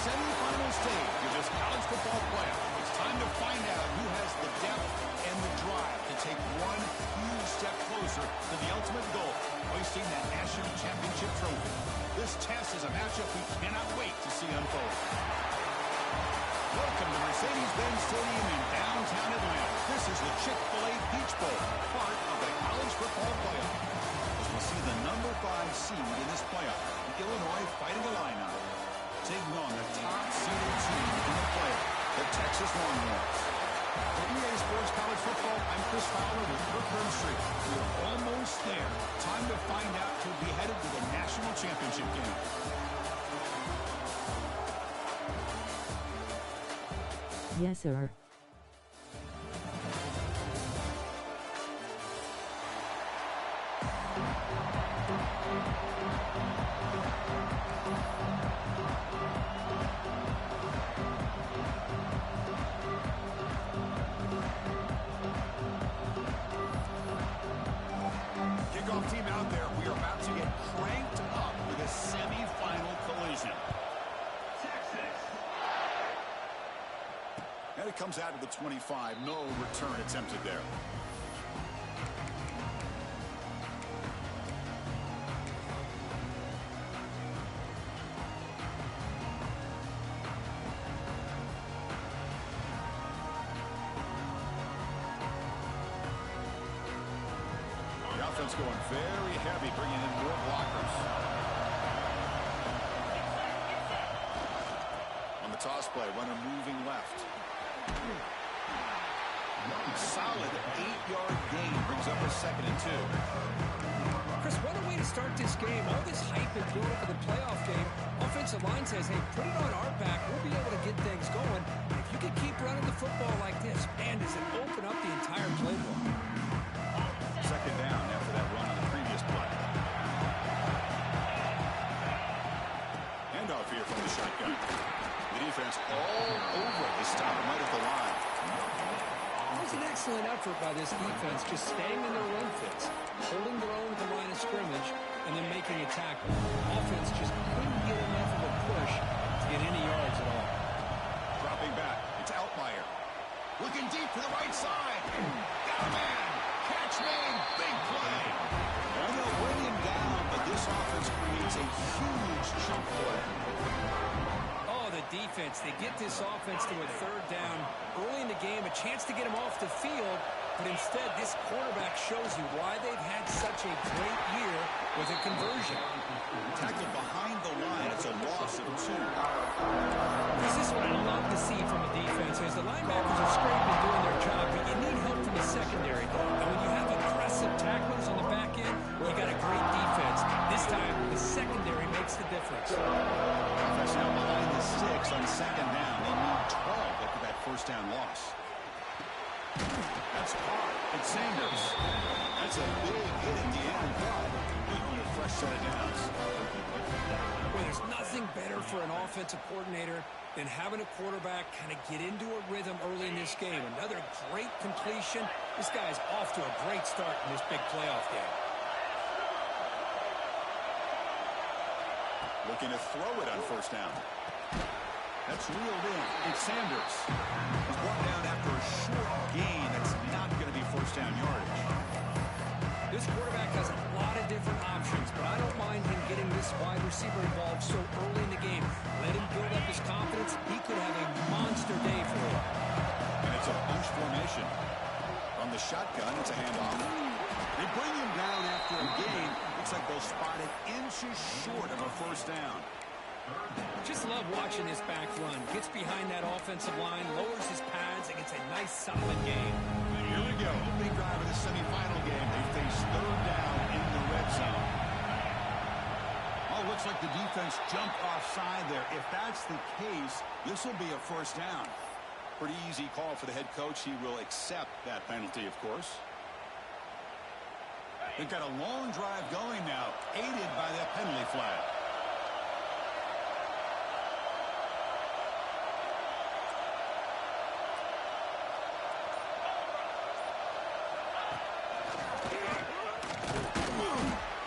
semifinal stage of this college football playoff. It's time to find out who has the depth and the drive to take one huge step closer to the ultimate goal, hoisting that national championship trophy. This test is a matchup we cannot wait to see unfold. Welcome to Mercedes-Benz Stadium in downtown Atlanta. This is the Chick-fil-A Peach Bowl, part of the college football playoff. As we'll see the number 5 seed in this playoff, Illinois Fighting Illini, taking on the top-seeded team in the playoff, the Texas Longhorns. For EA Sports College Football, I'm Chris Fowler with Kirk Herbstreit. We're almost there. Time to find out who'll be headed to the national championship game. Yes, sir. Kickoff team out there. We are about to get cranked up with a semifinal collision. And it comes out to the 25. No return attempted there. The offense going very heavy, bringing in more blockers. On the toss play, runner moving left. Solid 8-yard gain, brings up a 2nd and 2. Chris, what a way to start this game. All this hype and build up for the playoff game. Offensive line says, hey, put it on our back. We'll be able to get things going. And if you can keep running the football like this, man, does it open up the entire playbook. 2nd down after that run on the previous play. Handoff here from the shotgun. The defense all over the stop right at the line. It was an excellent effort by this defense, just staying in their run fits, holding their own at the line of scrimmage, and then making a tackle. Offense just couldn't get enough of a push to get any yards at all. Dropping back, it's Altmaier. Looking deep to the right side. Got a man. Catch made. Big play. And they'll bring him down, but this offense creates a huge chunk play. Defense. They get this offense to a 3rd down early in the game, a chance to get him off the field, but instead this quarterback shows you why they've had such a great year with a conversion. Tackled behind the line. It's a loss of 2. This is what I love to see from a defense is the linebackers are scraping doing their job, but you need help from the secondary. And when you have aggressive tacklers on the back end, you got a great defense. This time, the secondary makes the difference. Offense now behind the 6 on 2nd down. They need 12 after that 1st down loss. That's hard. It's Sanders. That's a big hit at the end, but they need a fresh set of downs. Well, there's nothing better for an offensive coordinator than having a quarterback kind of get into a rhythm early in this game. Another great completion. This guy's off to a great start in this big playoff game. Looking to throw it on 1st down. That's reeled in. It's Sanders. He's brought down after a short gain. That's not going to be 1st down yardage. This quarterback has a lot of different options, but I don't mind him getting this wide receiver involved so early in the game. Let him build up his confidence. He could have a monster day for him. And it's a bunch formation. From the shotgun, it's a handoff. They bring him down after a gain. Looks like they'll spot it inches short of a 1st down. Just love watching this back run. Gets behind that offensive line, lowers his pads, and gets a nice solid gain. Here we go. Big drive of the semifinal game. They face 3rd down in the red zone. Oh, looks like the defense jumped offside there. If that's the case, this will be a 1st down. Pretty easy call for the head coach. He will accept that penalty, of course. They've got a long drive going now, aided by that penalty flag.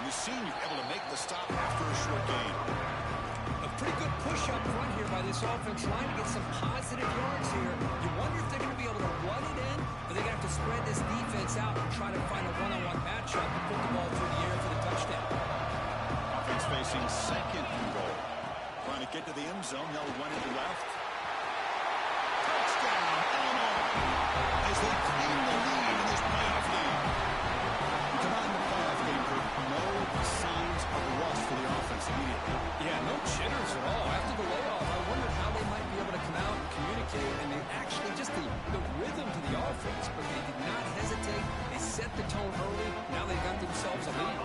The senior able to make the stop after a short gain. Of Pretty good push up front here by this offense line to get some positive yards here. You wonder if they're going to be able to run it in, or they're going to have to spread this defense out and try to find a one-on-one matchup and put the ball through the air for the touchdown. Offense facing second and goal. Trying to get to the end zone. They'll run it left. Touchdown, Illinois, as they claim the lead in this playoff game. Come on, the playoff game group. No signs of rust for the offense immediately. Yeah, no jitters at all. After the layoff, I wondered how they might be able to come out and communicate, and they actually just the rhythm to the offense, but they did not hesitate. They set the tone early. Now they've got themselves a lead.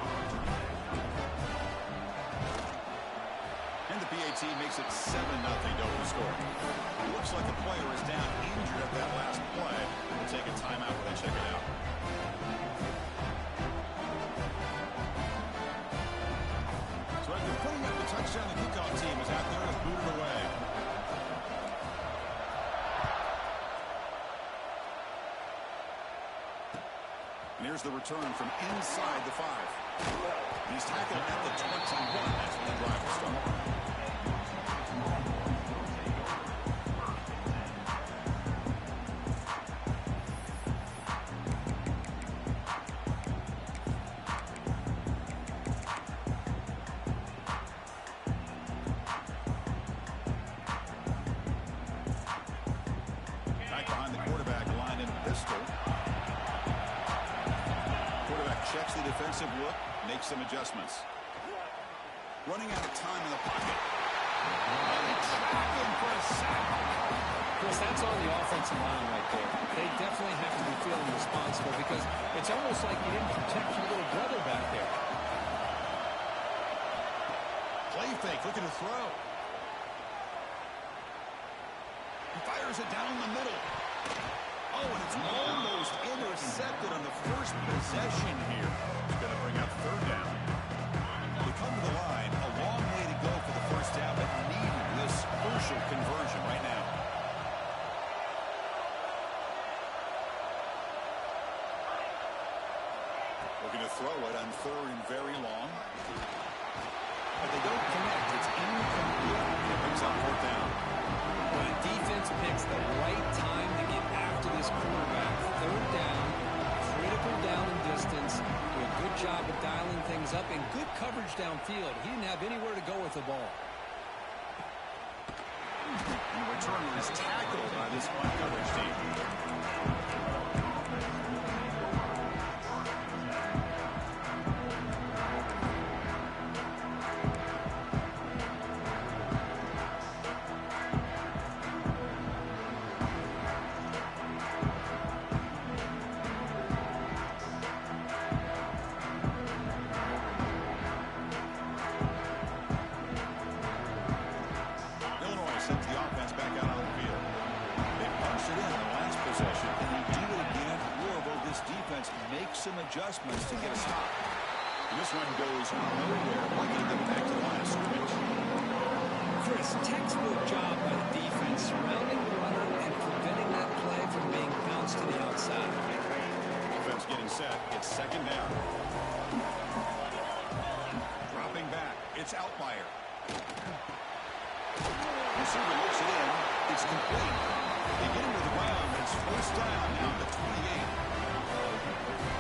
And the PAT makes it 7-0 to score. It looks like the player is down injured at that last play. We'll take a timeout when they check it out. So after putting up the touchdown, the kickoff team is out there to boot it away. And here's the return from inside the 5. He's tackled at the 21. That's when the drive will start. Back behind the quarterback line in pistol. Quarterback checks the defensive look, makes some adjustments. Running out of time in the pocket. And they trap him for a sack. Chris, that's on the offensive line right there. They definitely have to be feeling responsible because it's almost like you didn't protect your little brother back there. Play fake, looking to throw. He fires it down the middle. Oh, and it's almost intercepted on the first possession here. It's going to bring up third down. They come to the line. A long way to go for the first down, but needing this crucial conversion right now. Looking to throw it on third and very long. But they don't connect. It's incomplete. It brings up fourth down. When the defense picks the right time to get after this quarterback, third down, critical down and distance, do a good job of dialing things up, and good coverage downfield. He didn't have anywhere to go with the ball. And the return is tackled by this punt coverage team. Sends the offense back out on the field. They punched it in the last possession, and they do it again. Louisville, this defense makes some adjustments to get a stop. And this one goes nowhere. Bringing them back to the line of scrimmage. Chris, textbook job by the defense, surrounding the runner and preventing that play from being bounced to the outside. Offense getting set. It's second down. Dropping back. It's Outlier. Receiver looks it in. It's complete. They get him to the ground. It's first down now at the 28.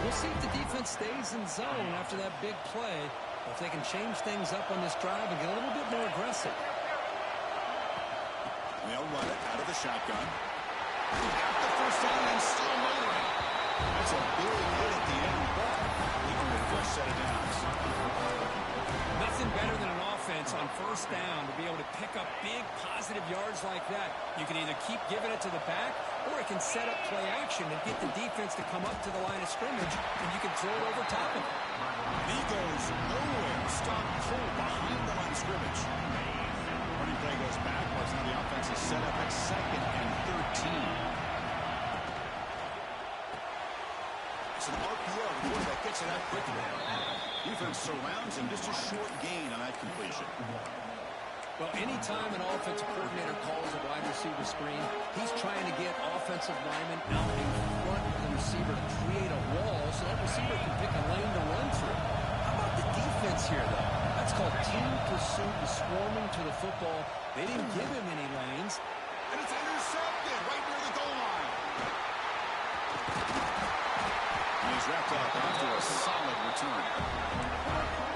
We'll see if the defense stays in zone after that big play, or if they can change things up on this drive and get a little bit more aggressive. They'll run it out of the shotgun. He got the first down and still motoring. That's a big hit at the end, but even with a fresh set of downs. Nothing better than an offense on first down to be able to pick up big positive yards like that. You can either keep giving it to the back, or it can set up play action and get the defense to come up to the line of scrimmage, and you can throw it over top of it. He goes nowhere. Stop cold behind the line of scrimmage. Running play goes backwards. Now the offense is set up at 2nd and 13. It's an RPO. The quarterback gets it out quickly. Defense surrounds him. Just a short gain on that completion. Well, anytime an offensive coordinator calls a wide receiver screen, he's trying to get offensive linemen out in front of the receiver to create a wall so that receiver can pick a lane to run through. How about the defense here, though? That's called seemed to suit the swarming to the football. They didn't give him any lanes. And it's intercepted right near the goal line. And he's wrapped up after a solid return.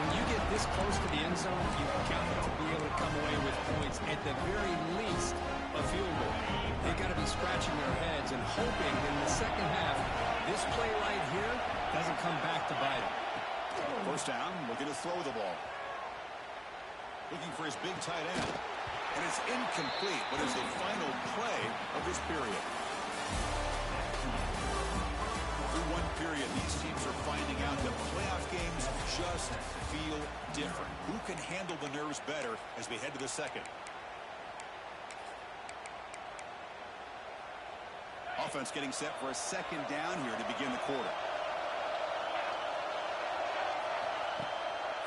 When you get this close to the end zone, you can count to be able to come away with points, at the very least, a field goal. They've got to be scratching their heads and hoping that in the second half, this play right here doesn't come back to bite them. First down, looking to throw the ball. Looking for his big tight end. And it's incomplete, but it's the final play of this period. Through one period, these teams are finding out that playoff games just feel different. Who can handle the nerves better as we head to the second? Offense getting set for a second down here to begin the quarter.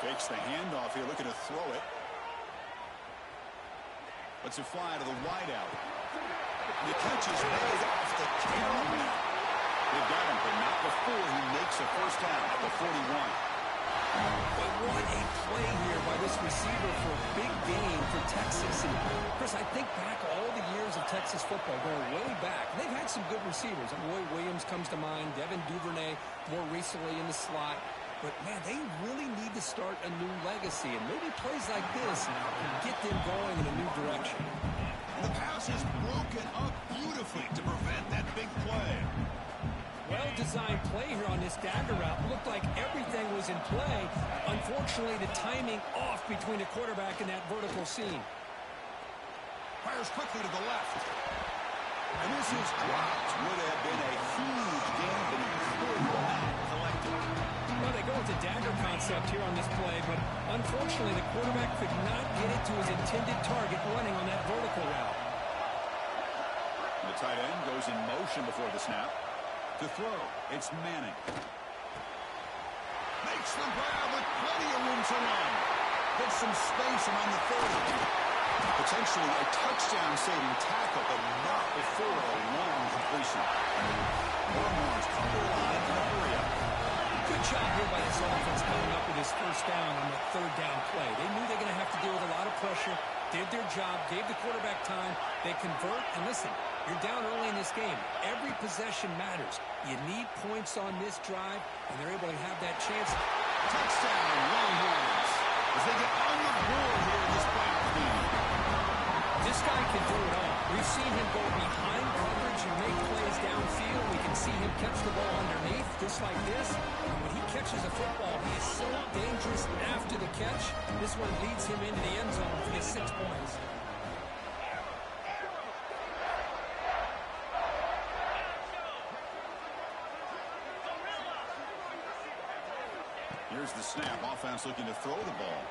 Fakes the handoff here, looking to throw it. Lets it fly to the wideout. The catch is made off the carry. They've got him, but not before he makes a first down at the 41. But what a play here by this receiver for a big gain for Texas. And Chris, I think back all the years of Texas football, going way back. They've had some good receivers. Roy Williams comes to mind, Devin Duvernay more recently in the slot. But, man, they really need to start a new legacy. And maybe plays like this can get them going in a new direction. And the pass is broken up beautifully to prevent that big play. Well-designed play here on this dagger route. Looked like everything was in play. Unfortunately, the timing off between the quarterback and that vertical seam. Fires quickly to the left. And this is dropped. Would have been a huge gain, but he could not collect it. Well, they go with the dagger concept here on this play, but unfortunately the quarterback could not get it to his intended target running on that vertical route. The tight end goes in motion before the snap. To throw, it's Manning. Makes the grab with plenty of room to run. Gets some space around the 30. Potentially a touchdown-saving tackle, but not before a long completion. Longhorns come to the line in a hurry up. Good job here by this offense coming up with his first down on the third down play. They knew they were going to have to deal with a lot of pressure, did their job, gave the quarterback time. They convert, and listen, you're down early in this game. Every possession matters. You need points on this drive, and they're able to have that chance. Touchdown, Longhorns, as they get on the board here in this playoff game. This guy can do it all. We've seen him go behind coverage and make plays downfield. We can see him catch the ball underneath, just like this. And when he catches a football, he is so dangerous after the catch. This one leads him into the end zone for the 6 points. Here's the snap. Offense looking to throw the ball.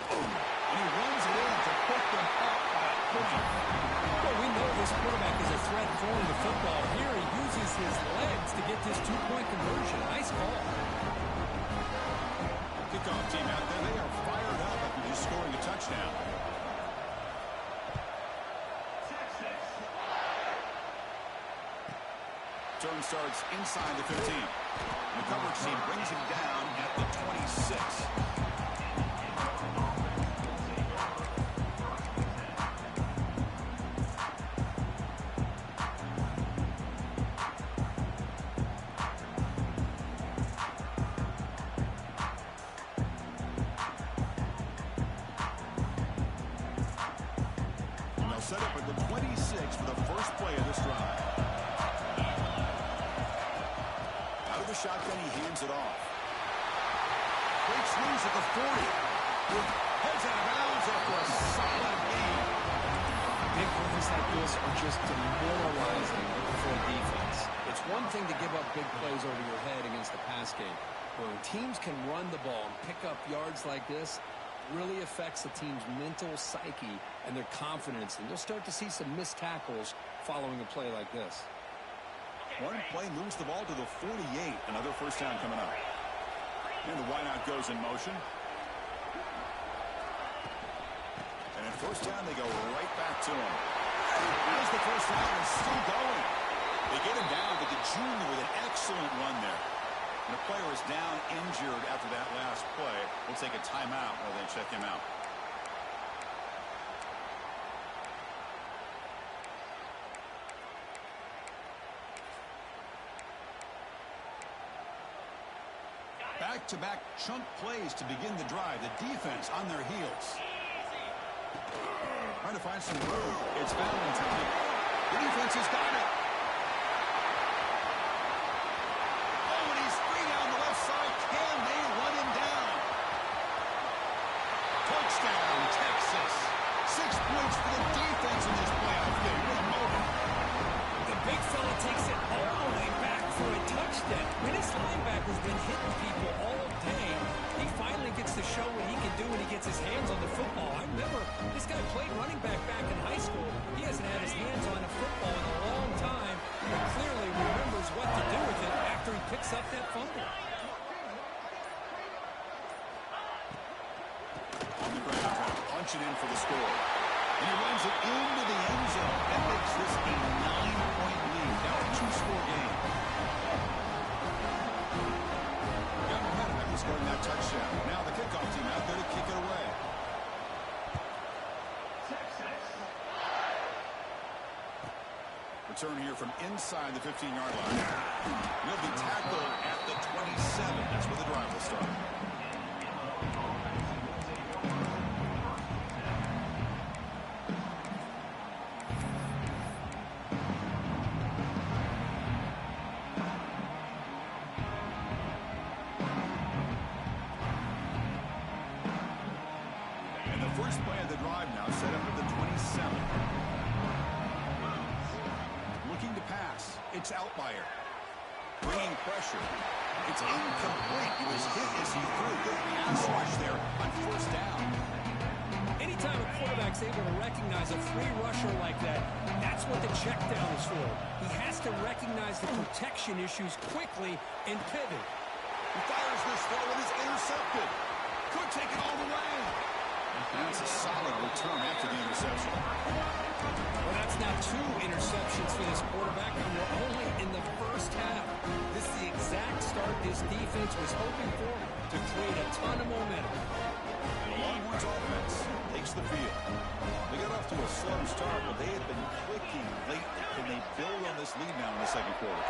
And he runs it in to put them up by a point. Well, we know this quarterback is a threat throwing the football. Here he uses his legs to get this two-point conversion. Nice call. Kickoff team out there. They are fired up after just scoring a touchdown. Turn starts inside the 15. The coverage team brings him down at the 26. And they'll set up at the 26 for the first play of this drive. Shotgun, he hands it off. Breaks loose at the 40. Heads out of bounds after a solid gain. Big plays like this are just demoralizing for a defense. It's one thing to give up big plays over your head against the pass game. But when teams can run the ball and pick up yards like this, it really affects the team's mental psyche and their confidence. And you'll start to see some missed tackles following a play like this. One play moves the ball to the 48. Another first down coming up. And the wideout goes in motion. And at first down, they go right back to him. As the first down is still going. They get him down, but the junior with an excellent run there. And the player is down, injured. injured after that last play. We'll take a timeout while they check him out. Back-to-back chunk plays to begin the drive. The defense on their heels. Trying to find some room. It's Valentine. The defense has got it. Oh, and he's free down the left side. Can they run him down? Touchdown, Texas. 6 points for the defense in this playoff game. What a moment. The big fella takes it all the way back for a touchdown. When his linebacker's been hitting people all day, he finally gets to show what he can do when he gets his hands on the football. I remember this guy played running back in high school. He hasn't had his hands on a football in a long time, but clearly remembers what to do with it after he picks up that fumble. On the ground, trying to punch it in for the score. And he runs it into the end zone. That makes this a 9-point lead. Now a 2-score game. Got ahead after scoring that touchdown. Now the kickoff team out there to kick it away. Return here from inside the 15-yard line. He'll be tackled at the 27. That's where the drive will start. And the first play of the drive now set up at the 27. Looking to pass. It's Outlier. Bringing pressure. It's incomplete. He was hit as he threw. Good pass rush there on first down. Anytime a quarterback's able to recognize a free rusher like that, that's what the check down is for. He has to recognize the protection issues quickly and pivot. He fires this throw and is intercepted. Could take it all the way. That's a solid return after the interception. Well, that's now 2 interceptions for this quarterback, and we're only in the first half. This is the exact start this defense was hoping for to create a ton of momentum. The Longhorns offense takes the field. They got off to a slow start, but they had been clicking late. Can they build on this lead now in the second quarter?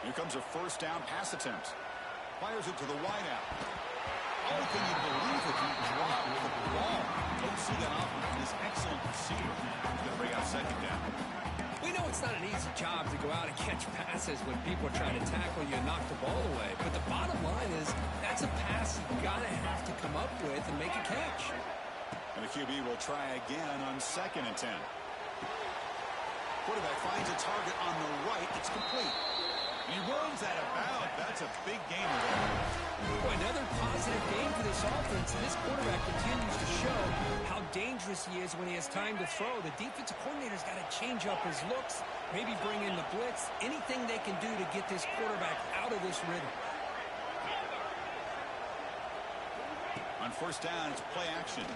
Here comes a first down pass attempt. Fires it to the wideout. Oh, can you believe it? He dropped the ball. Don't see that often from this excellent receiver. He's going to bring out second down. We know it's not an easy job to go out and catch passes when people are trying to tackle you and knock the ball away. But the bottom line is that's a pass you got to have to come up with and make a catch. And the QB will try again on 2nd and 10. Quarterback finds a target on the right. It's complete. He runs that about. That's a big gainer there. Boy, another positive game for this offense, and this quarterback continues to show how dangerous he is when he has time to throw. The defensive coordinator's got to change up his looks, maybe bring in the blitz, anything they can do to get this quarterback out of this rhythm. On first down, it's play action.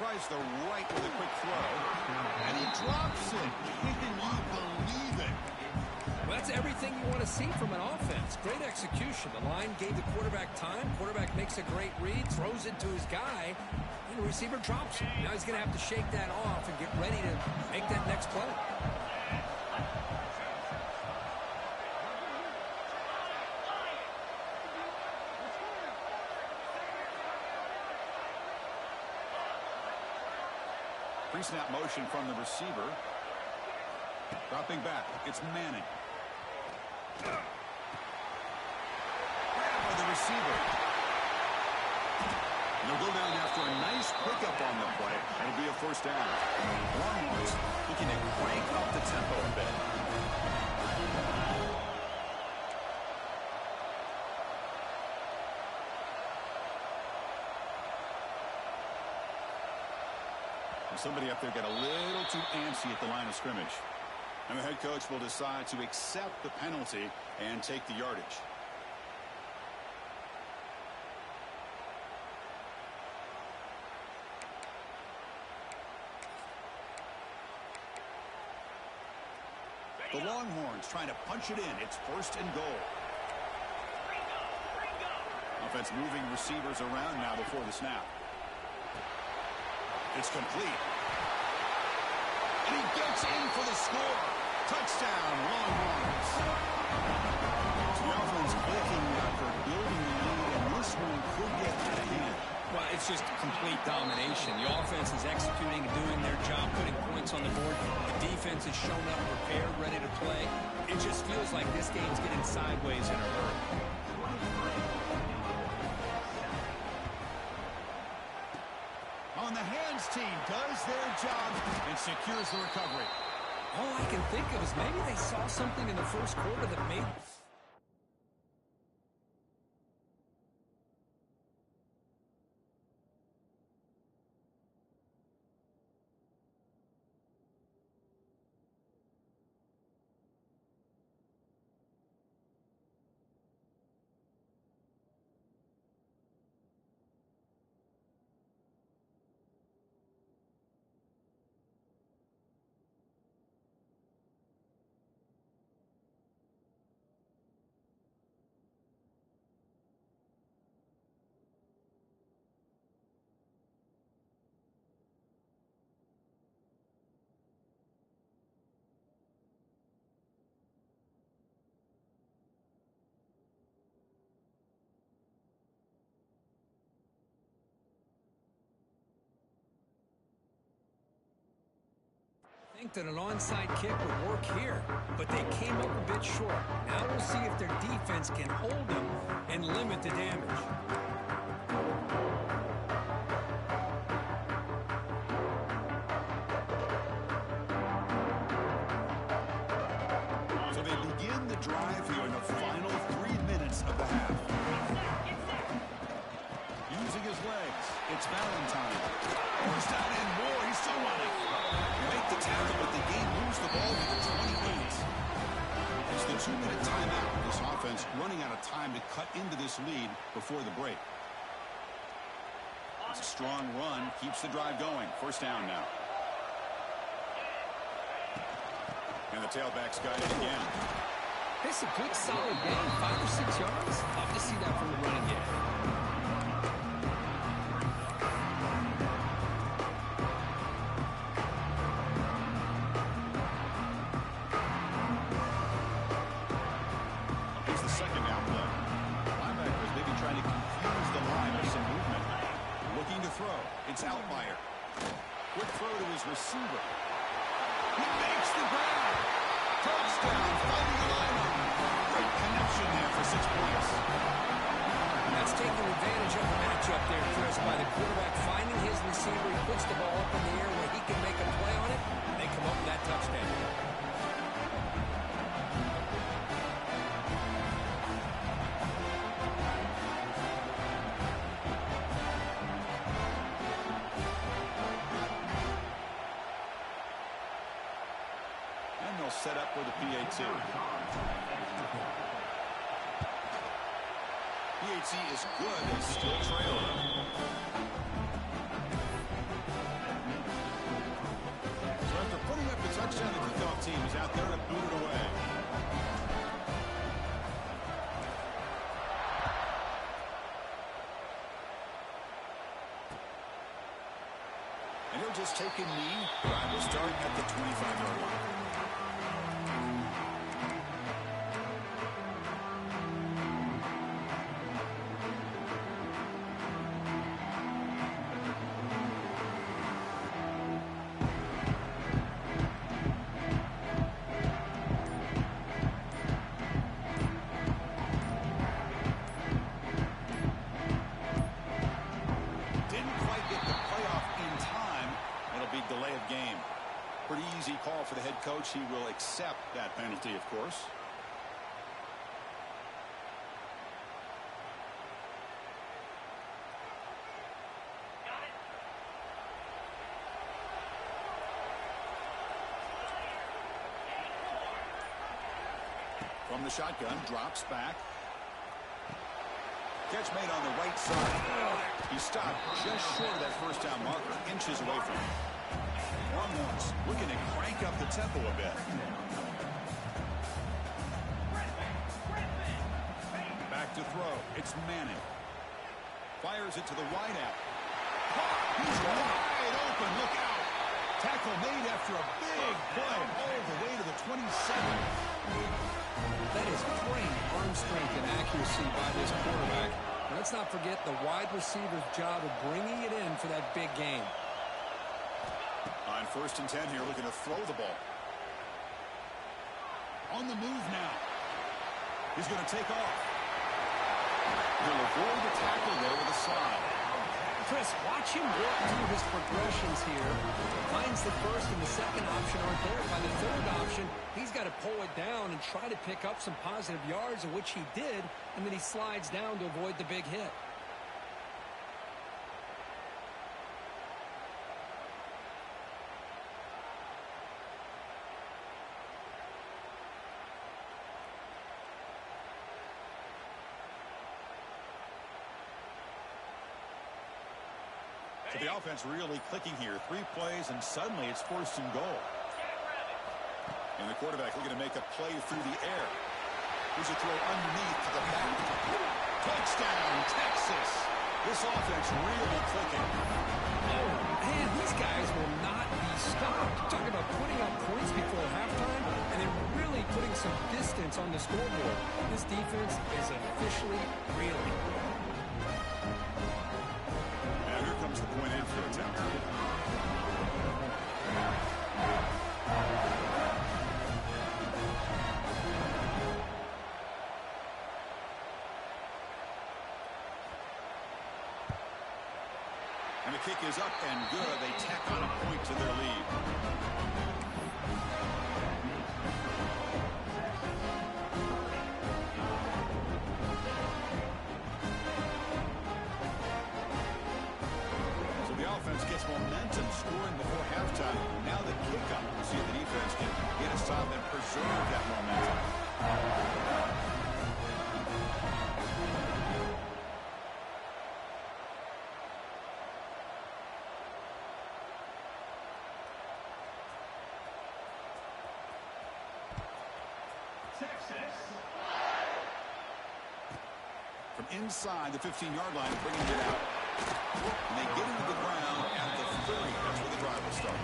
Tries the right with a quick throw, and he drops it. Can you believe it? Well, that's everything you want to see from an offense. Great execution. The line gave the quarterback time. Quarterback makes a great read, throws it to his guy, and the receiver drops it. Now he's going to have to shake that off and get ready to make that next play. Pre-snap motion from the receiver. Dropping back. It's Manning. Grab by the receiver. They'll go down after a nice pickup on the play. It'll be a first down. Longhorns looking to crank up the tempo a bit. Somebody up there got a little too antsy at the line of scrimmage. And the head coach will decide to accept the penalty and take the yardage. The Longhorns trying to punch it in. It's 1st and goal. Offense moving receivers around now before the snap. It's complete. And he gets in for the score. Touchdown, Longhorns. So the offense breaking record, building the lead, and this one could get out of hand. Well, it's just complete domination. The offense is executing and doing their job, putting points on the board. The defense is showing up prepared, ready to play. It just feels like this game's getting sideways in a hurry. On the hands team does their job and secures the recovery. All I can think of is maybe they saw something in the first quarter that made... I think that an onside kick would work here, but they came up a bit short. Now we'll see if their defense can hold them and limit the damage. So they begin the drive here in the final 3 minutes of the half. Using his legs, it's Valentine. First down and more, he's still running. Make the tackle, but the game moves the ball to the 28. It's the 2-minute timeout. This offense running out of time to cut into this lead before the break. It's a strong run, keeps the drive going. First down now. And the tailback's got it again. It's a good, solid game. 5 or 6 yards. Love to see that from the running game. It's Altmaier. Quick throw to his receiver. He makes the grab. Touchdown, fighting the lineup. Great connection there for 6 points. That's taking advantage of the matchup there, Chris, by the quarterback finding his receiver. He puts the ball up in the air where he can make a play on it, and they come up with that touchdown. Set up for the PAT. PAT is good and still trailing. So after putting up the touchdown, the kickoff team is out there to boot it away. And he'll just take a knee. Drive will start at the 25-yard line. Delay of game. Pretty easy call for the head coach. He will accept that penalty, of course. From the shotgun, drops back. Catch made on the right side. He stopped just short of that first down marker, inches away from him. Longhorns looking to crank up the tempo a bit. throw. It's Manning. Fires it to the wideout. He's wide open. Look out. Tackle made after a big play all the way to the 27. That is great arm strength and accuracy by this quarterback. And let's not forget the wide receiver's job of bringing it in for that big game. On 1st and 10 here, looking to throw the ball. On the move now. He's going to take off. He'll avoid the tackle there with a slide. Chris, watch him work through his progressions here. Finds the first and the second option aren't there. By the third option, he's got to pull it down and try to pick up some positive yards, of which he did, and then he slides down to avoid the big hit. So the offense really clicking here. 3 plays, and suddenly it's 1st and goal. And the quarterback looking to make a play through the air. Here's a throw underneath to the back. Touchdown, Texas. This offense really clicking. Oh, man, these guys will not be stopped. Talk about putting up points before halftime and then really putting some distance on the scoreboard. This defense is officially reeling. The point after attempt. And the kick is up and good. They tack on a point to their lead. Gets momentum scoring before halftime. Now the kickoff. We'll see if the defense can get a stop and preserve that momentum. Texas. From inside the 15-yard line, bringing it out. And they get into the ground at the 30. That's where the drive will start.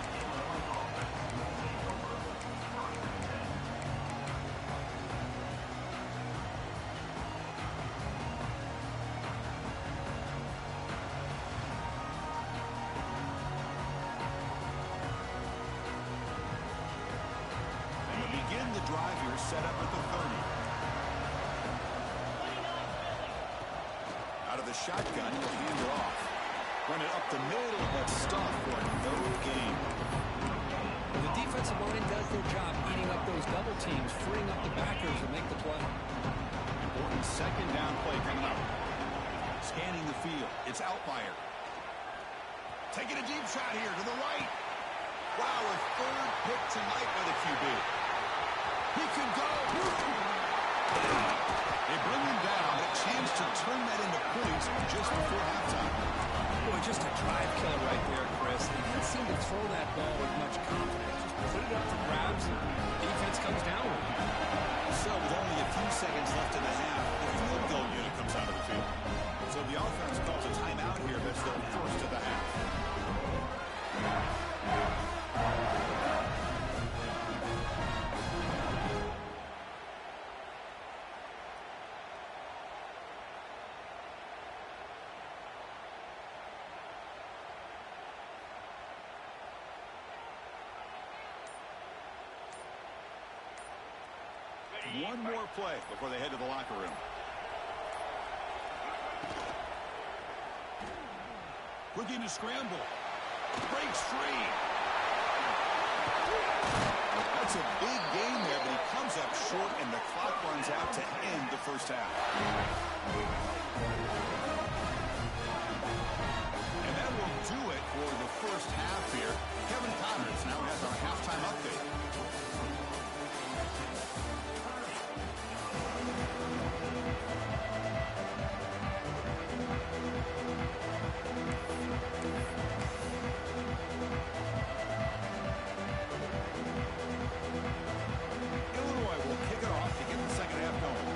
And to begin the drive here, set up at the 30. Out of the shotgun, he'll hand it off. Run it up the middle, but stop for no gain. The defensive line does their job eating up those double teams, freeing up the backers to make the play. Important 2nd down play coming up. Scanning the field. It's Outlier. Taking a deep shot here to the right. Wow, a 3rd pick tonight by the QB. He can go. They bring him down. A chance to turn that into points just before halftime. Boy, just a drive killer right there, Chris. They didn't seem to throw that ball with much confidence. Just put it up for grabs, and defense comes down with it. So with only a few seconds left in the half, the field goal unit comes out of the field. So the offense calls a timeout here. That's their first of the half. One more play before they head to the locker room. Looking to scramble. Breaks free. That's a big game there, but he comes up short, and the clock runs out to end the first half. And that will do it for the first half here. Kevin Connors now has our halftime update. Illinois will kick it off to get the second half going.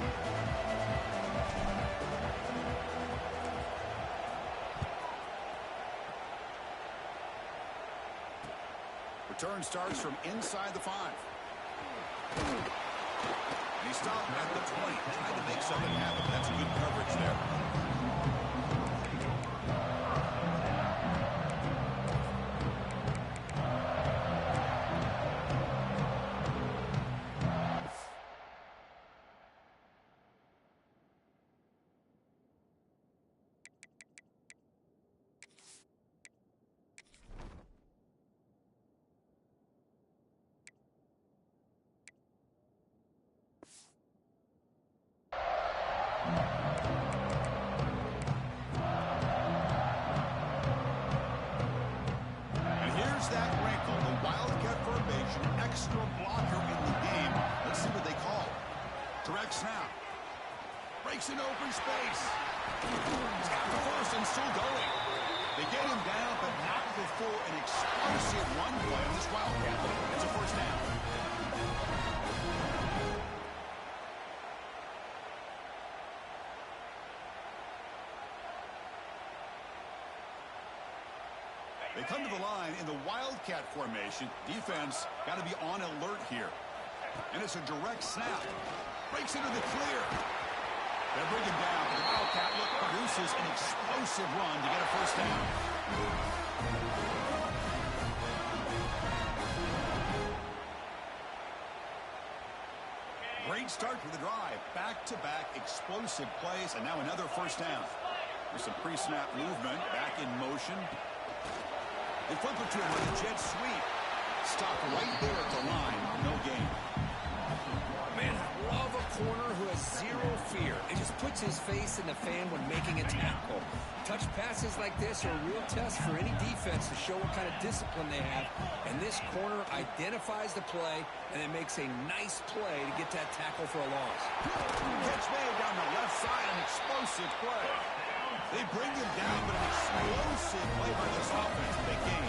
Return starts from inside the 5. And he stopped at the 20, trying to make something happen. That's good coverage there. That wrinkle, the Wildcat formation, extra blocker in the game. Let's see what they call. Direct snap. Breaks in open space. He's got the first and still going. They get him down, but not before an explosive run play on this Wildcat. It's a first down. They come to the line in the Wildcat formation. Defense got to be on alert here. And it's a direct snap. Breaks into the clear. They bring him down. The Wildcat look produces an explosive run to get a first down. Great start to the drive. Back-to-back explosive plays, and now another first down. There's some pre-snap movement. Back in motion. They flip it to him with a jet sweep. Stop right there at the line. No gain. Man, I love a corner who has zero fear. It just puts his face in the fan when making a tackle. Touch passes like this are a real test for any defense to show what kind of discipline they have. And this corner identifies the play and then makes a nice play to get that tackle for a loss. Catch made down the left side. An explosive play. They bring him down, but an explosive play by this offense. Big game.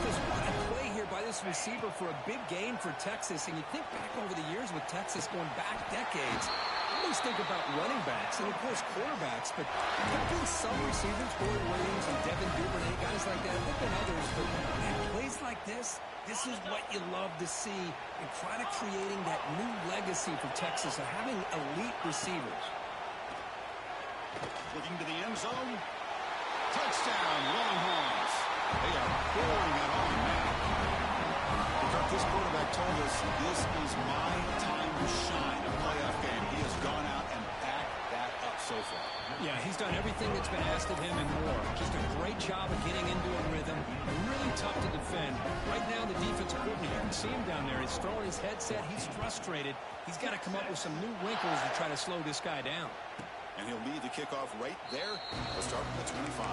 Just what a play here by this receiver for a big game for Texas. And you think back over the years with Texas going back decades, I always think about running backs and, of course, quarterbacks. But there have been some receivers, Corey Williams and Devin Duvernay, guys like that. There have been others. But, man, plays like this is what you love to see and kind of creating that new legacy for Texas of having elite receivers. Looking to the end zone. Touchdown, Longhorns. They are pouring it on now. Because this quarterback told us this is my time to shine, a playoff game. He has gone out and backed that up so far. Yeah, he's done everything that's been asked of him and more. Just a great job of getting into a rhythm. Really tough to defend. Right now, the defensive coordinator, you can see him down there. He's throwing his headset. He's frustrated. He's got to come up with some new wrinkles to try to slow this guy down. And he'll lead the kickoff right there. We'll start with the 25.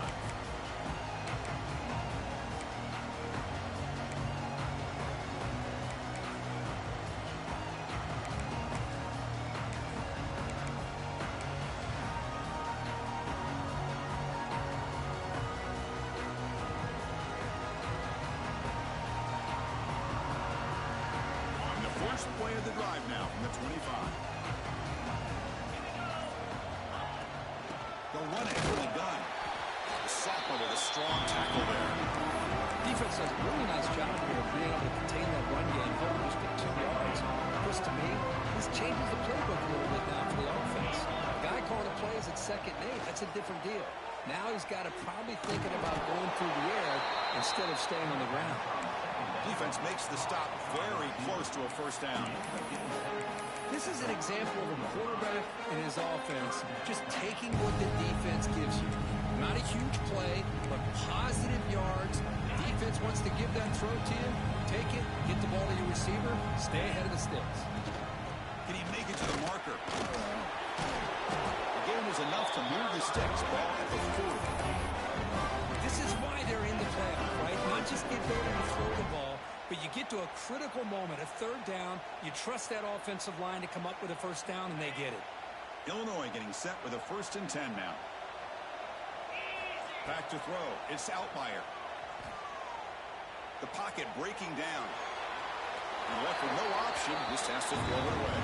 On the first play of the drive now from the 25. They'll run it from the gun. The sophomore with a strong tackle there. Defense does a really nice job here of being able to contain that run game, helping us get 2 yards. Chris, to me, this changes the playbook a little bit now for the offense. A guy calling the plays at 2nd and 8, that's a different deal. Now he's got to probably thinking about going through the air instead of staying on the ground. Defense makes the stop very close to a first down. This is an example of a quarterback and his offense just taking what the defense gives you. Not a huge play, but positive yards. The defense wants to give that throw to you. Take it, get the ball to your receiver, stay ahead of the sticks. Can he make it to the marker? The game was enough to move the sticks. Ball at the 40. This is why they're in the playoff, right? Not just get there and throw the ball, but you get to a critical moment, a 3rd down. You trust that offensive line to come up with a first down, and they get it. Illinois getting set with a 1st and 10 now. Back to throw. It's Outlier. The pocket breaking down. And left with no option. Just has to throw it away.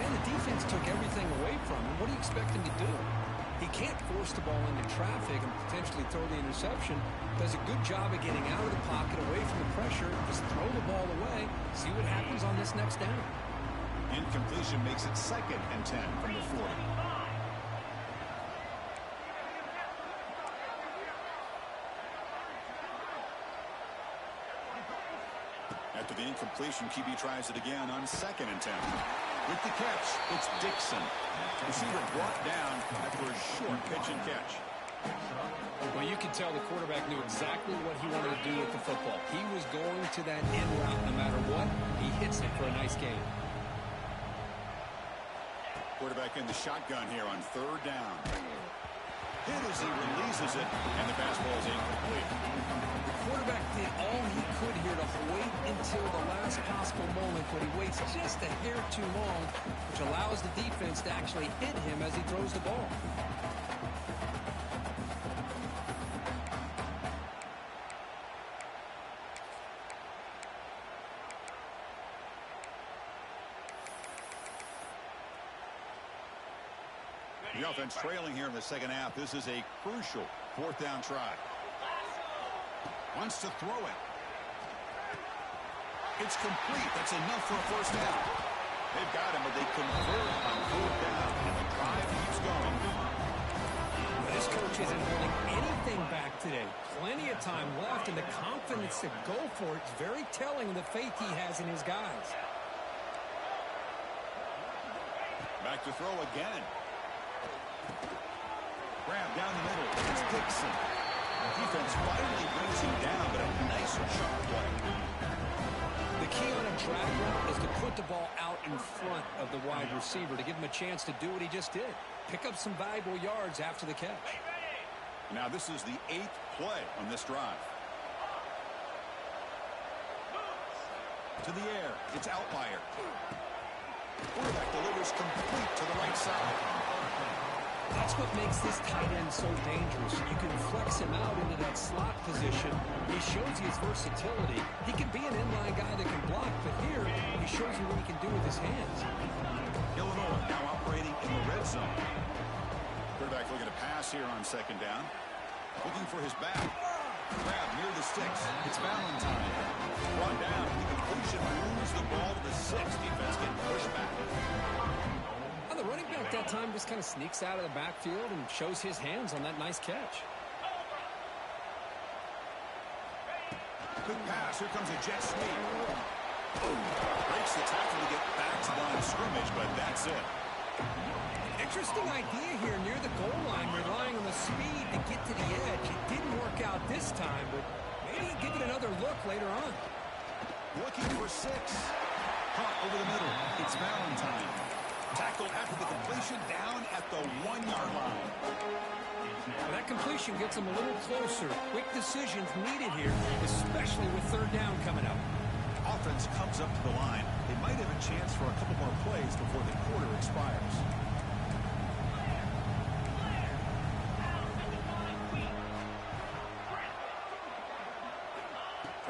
Man, the defense took everything away from him. What do you expect him to do? He can't force the ball into traffic and potentially throw the interception. Does a good job of getting out of the pocket, away from the pressure. Just throw the ball away. See what happens on this next down. Incompletion makes it 2nd and 10 from the 40. After the incompletion, QB tries it again on 2nd and 10. With the catch, it's Dixon. Receiver brought down after a short pitch and catch. Well, you can tell the quarterback knew exactly what he wanted to do with the football. He was going to that end route no matter what. He hits it for a nice gain. Quarterback in the shotgun here on 3rd down. Hit as he releases it, and the fastball is incomplete. The quarterback did all he could here to wait until the last possible moment, but he waits just a hair too long, which allows the defense to actually hit him as he throws the ball. The offense trailing here in the 2nd half. This is a crucial 4th down try. Wants to throw it. It's complete. That's enough for a 1st down. They've got him, but they convert on 4th down, and the drive keeps going. This coach isn't holding anything back today. Plenty of time left, and the confidence to go for it is very telling of the faith he has in his guys. Back to throw again. Grab down the middle. It's Dixon. The defense finally brings him down, but a nice chunk play. The key on a drag route is to put the ball out in front of the wide receiver to give him a chance to do what he just did. Pick up some valuable yards after the catch. Now this is the 8th play on this drive. To the air. It's Outlier. Quarterback delivers complete to the right side. That's what makes this tight end so dangerous. You can flex him out into that slot position. He shows you his versatility. He can be an inline guy that can block, but here he shows you what he can do with his hands. Illinois now operating in the red zone. Quarterback looking to pass here on 2nd down. Looking for his back. Grab near the sticks. It's Valentine. Brought down. The completion moves the ball to the 6. Defense getting pushed back. The running back that time just kind of sneaks out of the backfield and shows his hands on that nice catch. Quick pass. Here comes a jet sweep. Breaks the tackle to get back to the line of scrimmage, but that's it. Interesting idea here near the goal line, relying on the speed to get to the edge. It didn't work out this time, but maybe give it another look later on. Looking for 6. Caught over the middle. It's Valentine. Tackled after the completion down at the 1-yard line. Well, that completion gets them a little closer. Quick decisions needed here, especially with 3rd down coming up. Offense comes up to the line. They might have a chance for a couple more plays before the quarter expires.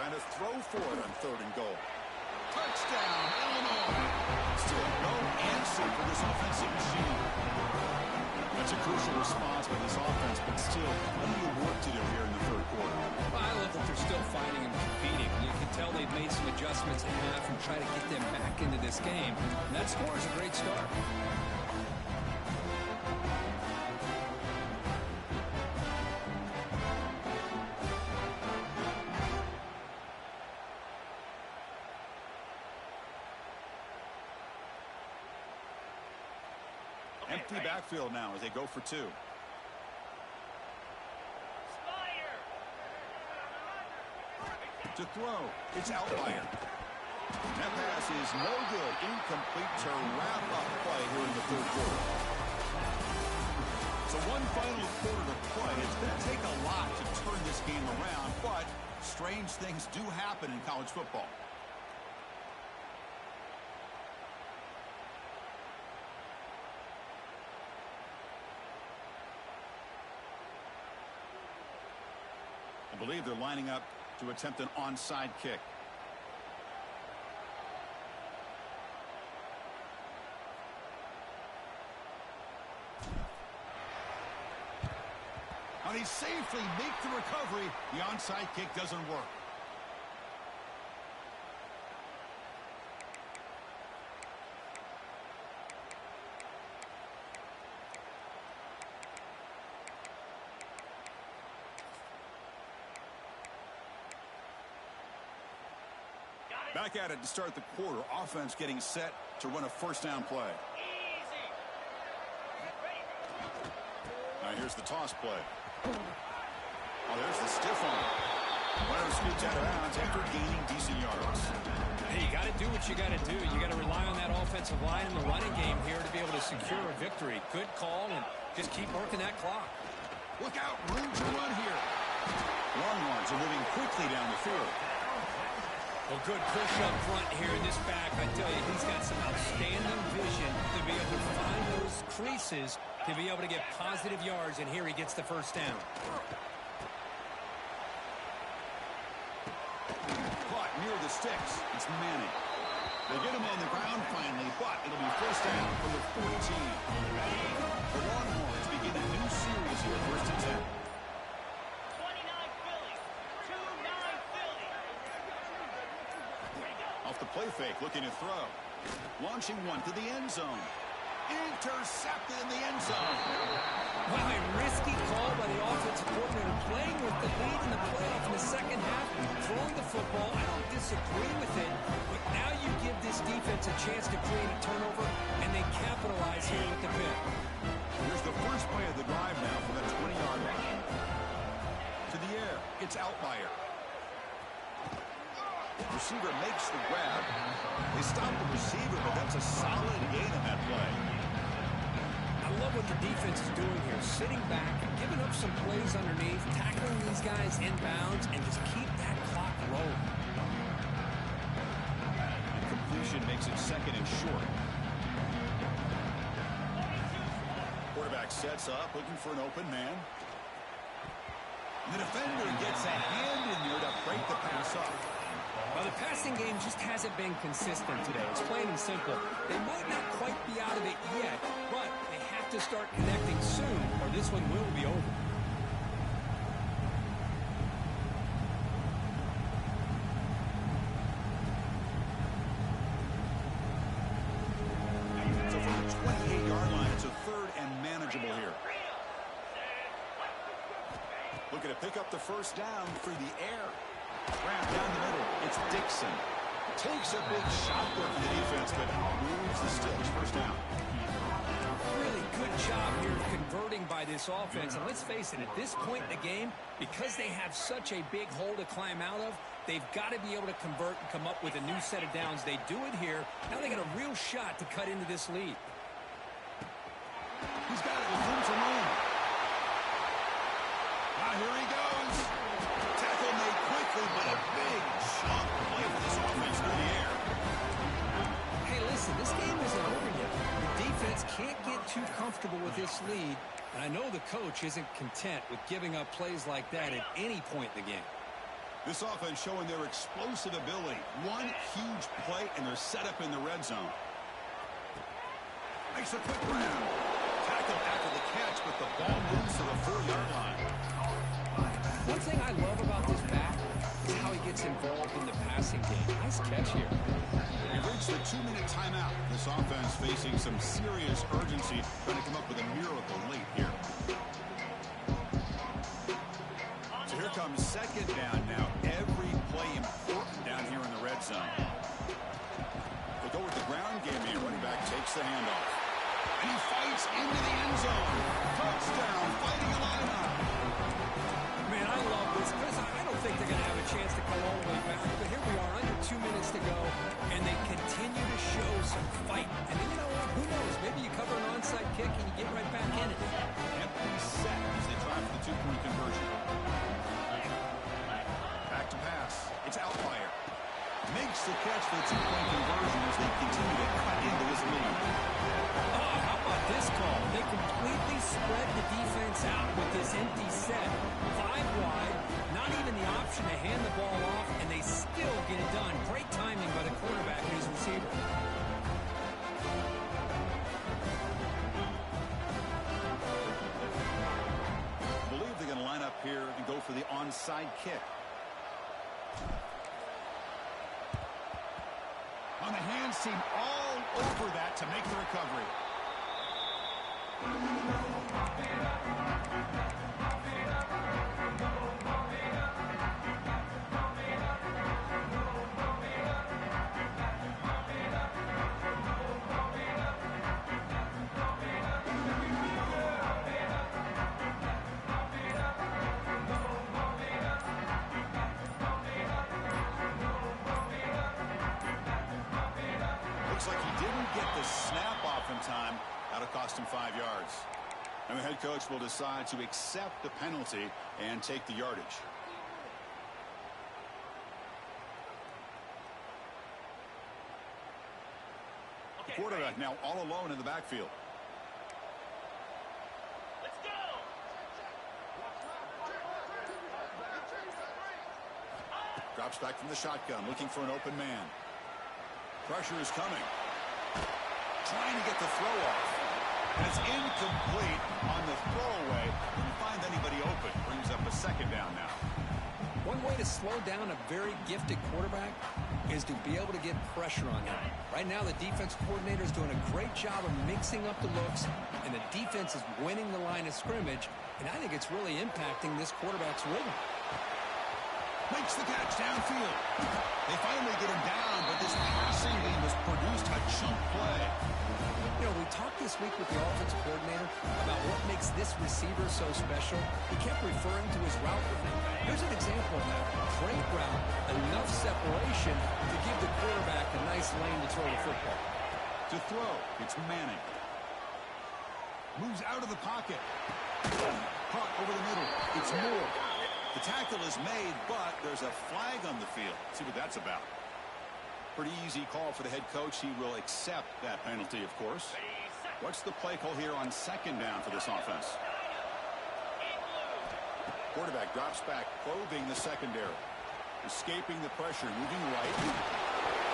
Trying to throw for it on 3rd and goal. Touchdown, Illinois. Still no answer for this offensive machine. That's a crucial response by this offense, but still plenty of work to do here in the 3rd quarter. I love that they're still fighting and competing. You can tell they've made some adjustments at half and try to get them back into this game. And that score is a great start. Empty backfield now as they go for 2. To throw, it's Outlier. That pass is no good. Incomplete to wrap up play here in the 3rd quarter. So one final quarter to play. It's going to take a lot to turn this game around, but strange things do happen in college football. I believe they're lining up to attempt an onside kick. And they safely make the recovery. The onside kick doesn't work. Back at it to start the quarter. Offense getting set to run a first down play. Now here's the toss play. Oh, there's the stiff arm. Runner scoots out of bounds after gaining decent yards. Hey, you got to do what you got to do. You got to rely on that offensive line in the running game here to be able to secure a victory. Good call, and just keep working that clock. Look out, room to run here. Longhorns are moving quickly down the field. Well, good push up front here in this back. I tell you, he's got some outstanding vision to be able to find those creases to be able to get positive yards, and here he gets the first down. Caught near the sticks. It's Manning. They get him on the ground finally, but it'll be first down from the 14. The Longhorns begin a new series here, first and 10. Off the play fake, looking to throw. Launching one to the end zone. Intercepted in the end zone. Well, a risky call by the offensive coordinator, playing with the lead in the playoff in the second half, throwing the football. I don't disagree with it, but now you give this defense a chance to create a turnover, and they capitalize here with the pick. Here's the first play of the drive now from the 20-yard line. To the air, it's Outlier. Receiver makes the grab. They stop the receiver, but that's a solid gain on that play. I love what the defense is doing here, sitting back, giving up some plays underneath, tackling these guys inbounds, and just keep that clock rolling. Completion makes it second and short. Quarterback sets up, looking for an open man. And the defender gets a hand in there to break the pass up. Well, the passing game just hasn't been consistent today. It's plain and simple. They might not quite be out of it yet, but they have to start connecting soon, or this one will be over. So from the 28-yard line, it's a third and manageable here. Looking to pick up the first down through the air. Wrap down the middle. It's Dixon. Takes a big shot there for the defense, but moves the sticks. First down. Really good job here converting by this offense. And let's face it, at this point in the game, because they have such a big hole to climb out of, they've got to be able to convert and come up with a new set of downs. They do it here. Now they got a real shot to cut into this lead. He's got it with room to run. Here he goes. Tackle made quickly, but a big chunk play for this offense through the air. Hey, listen, this game isn't over yet. The defense can't get too comfortable with this lead, and I know the coach isn't content with giving up plays like that at any point in the game. This offense showing their explosive ability. One huge play, and they're set up in the red zone. Makes a quick grab. Tackle after the catch, but the ball moves to the 4-yard line. One thing I love about this back is how he gets involved in the passing game. Nice catch here. We've reached the 2-minute timeout. This offense facing some serious urgency, trying to come up with a miracle late here. So here comes second down now. Every play important down here in the red zone. They go with the ground game here. Running back takes the handoff. And he fights into the end zone. Touchdown, Fighting Illini. Man, I love this because I don't think they're going to have a chance to come all the way back. But here we are, under 2 minutes to go, and they continue to show some fight. And then, you know what? Who knows? Maybe you cover an onside kick and you get right back in it. Empty set as they try for the 2-point conversion. Back to pass. It's Outlier. Makes the catch for the 2-point conversion as they continue to cut into this lead. Oh, how about this call? They completely spread the defense out with this empty set. 5 wide, not even the option to hand the ball off, and they still get it done. Great timing by the quarterback and his receiver. onside kick. On the hands team, all over that to make the recovery. Looks like he didn't get the snap off in time. That'll cost him 5 yards. And the head coach will decide to accept the penalty and take the yardage. The quarterback now all alone in the backfield. Let's go. Drops back from the shotgun, looking for an open man. Pressure is coming. Trying to get the throw off. And it's incomplete on the throwaway. Didn't find anybody open. Brings up a second down now. One way to slow down a very gifted quarterback is to be able to get pressure on him. Right now, the defense coordinator is doing a great job of mixing up the looks, and the defense is winning the line of scrimmage, and I think it's really impacting this quarterback's rhythm. Makes the catch downfield. They finally get him down, but this passing game has produced a chunk play. You know, we talked this week with the offensive coordinator about what makes this receiver so special. He kept referring to his route running. Here's an example of that. Great route, enough separation to give the quarterback a nice lane to throw the football. To throw, it's Manning. Moves out of the pocket. Caught over the middle. It's Moore. The tackle is made, but there's a flag on the field. See what that's about. Pretty easy call for the head coach. He will accept that penalty, of course. What's the play call here on second down for this offense? Quarterback drops back, probing the secondary. Escaping the pressure, moving right.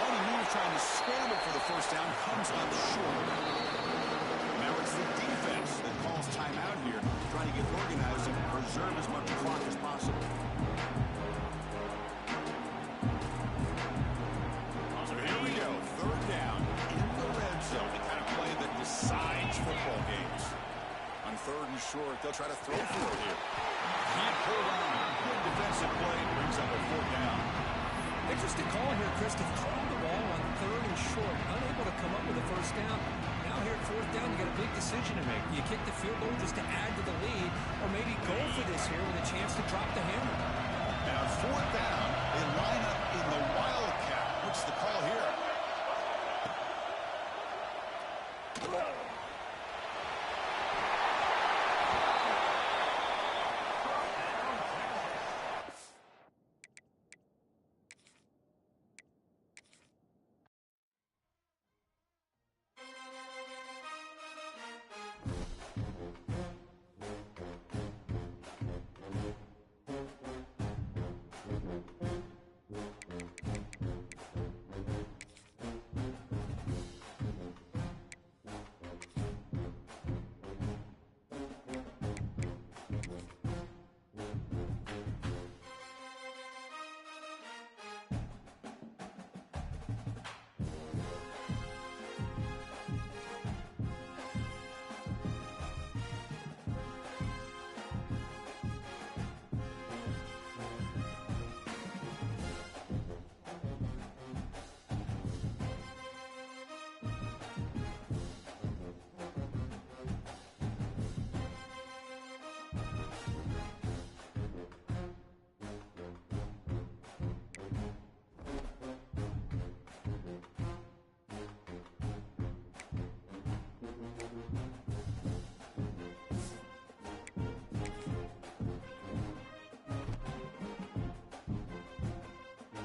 On the move, trying to scramble for the first down, comes up short. Now it's the defense that calls timeout here, trying to get organized and preserve as much clock as possible. So here we go, third down in the red zone, the kind of play that decides football games. On third and short, they'll try to throw for it here. Can't hold on. Good defensive play, brings up a fourth down. Interesting call here, Chris, to throw the ball on third and short, unable to come up with a first down. Now here at fourth down, you got a big decision to make. You kick the field goal just to add to the lead, or maybe go for this here with a chance to drop the hammer. Now fourth down, they line up in the Wildcat. What's the call here?